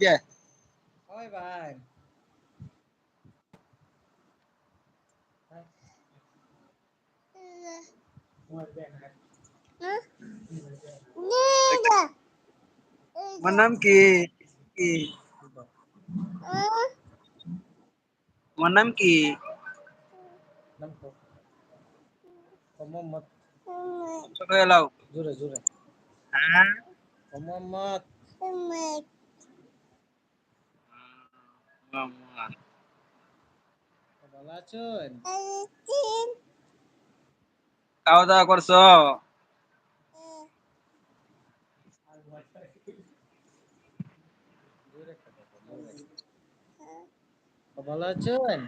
যে ওই ভাই আমার নাম কি কি আমার নাম কি নাম তো মোহাম্মদ ছোট এলাও জোরে জোরে হ্যাঁ মোহাম্মদ ভালো আছেন খাওয়া দাওয়া করছো জোরে কথা বলো, ভালো আছেন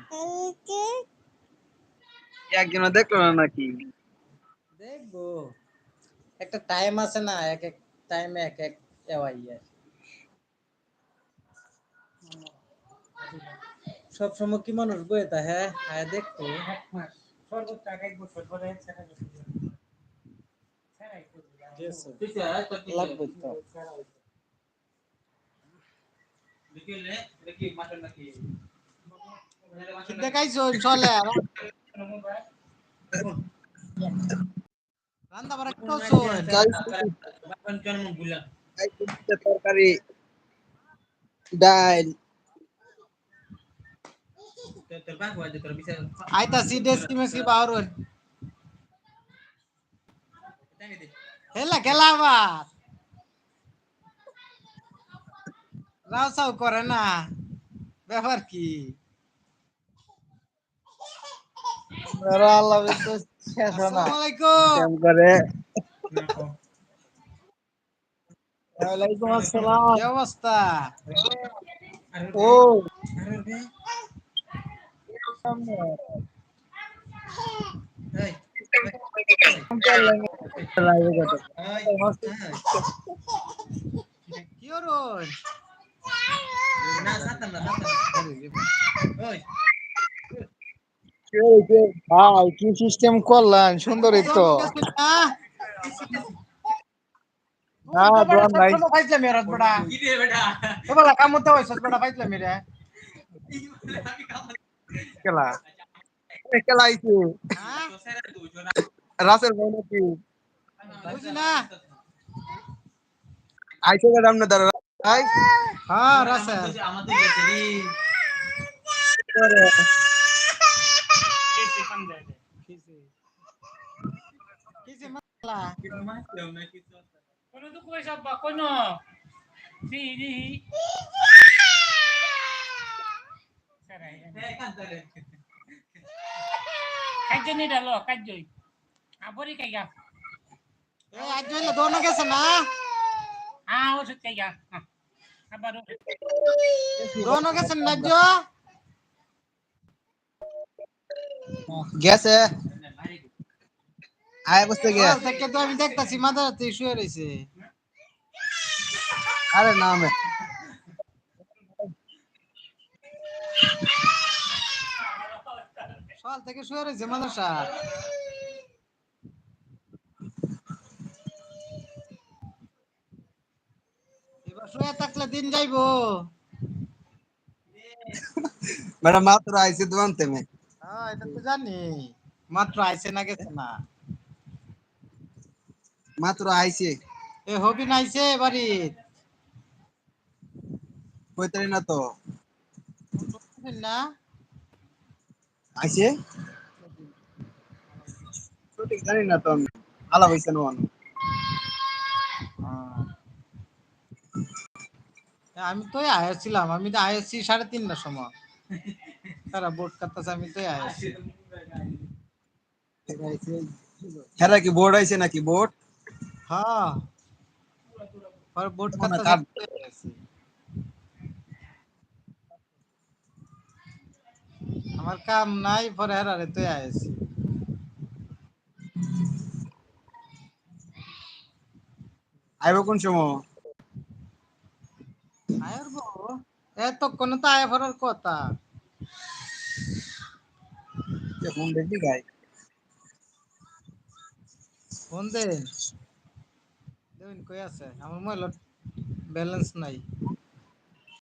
একজনও দেখলো না নাকি দেখবো একটা টাইম আছে না এক এক টাইমে এক এক ইয়ে সব সময় কি মানুষ বয়ে তা হ্যাঁ আয় দেখতো সর্বোচ্চ এক বছর পরে লাগবে তো দেখাইছো চলে রান্না বাড়া কি করছো তরকারি ডাল আইতাছি ডেস্কি মেসকি বাহরুন হেলা খেলা আবার রাও সাও করে না ব্যাপার কি আল্লাহ তো শেষ না আসসালামু আলাইকুম কেমন করে ওয়ালাইকুম আসসালাম কি অবস্থা ও কি করুন ভাই কি সিস্টেম করলেন সুন্দরই তো না দোয়ান নাই খেলা খেলা আইছে রাসেল ভাই নাকি বুঝি না আইছে ম্যাডাম না দাঁড়া ভাই হ্যাঁ রাসেল কিসে মালা Kono tu kuwi sapa kono? Si di. Sarai. Kajo ni dah lo, kajo. Abori kaya. এ আজ হইলে দোনো গেছে না Ah, o sut kaya. Abaro. দোনো গেছেন না গেছে আয় বসতে গে সকাল থেকে তো আমি দেখতাছি মাথাতে শুয়ে রয়েছে আরে না মে সকাল থেকে শুয়ে রয়েছে মাদ্রাসা এবার শুয়ে থাকলে দিন যাইবো ম্যাডাম মাত্র আইছে দোয়ান তেমে হ্যাঁ এটা তো জানি মাত্র আইছে না গেছে না মাত্র আইছে এ হবি না আইছে বাড়ি কইতারি না তো না আইছে সঠিক জানি না তো আমি আলা হইছে না আমি তো আয়াছিলাম আমি তো আয়াছি 3:30টার সময় তারা বোর্ড কাটতেছে আমি তো আয়াছি হেরা কি বোর্ড আইছে নাকি বোর্ড হ্যাঁ আর বোর্ড মনে কাটতেছে কাট আমার কাম নাই পরে হারারে তো আয়াছি আইব কোন সময় আয়ার বউ এতক্ষণ তো আয়া ফরার কথা ফোন দেখবি গাই ফোন দেন দেবেন কই আছে আমার মোবাইল ব্যালেন্স নাই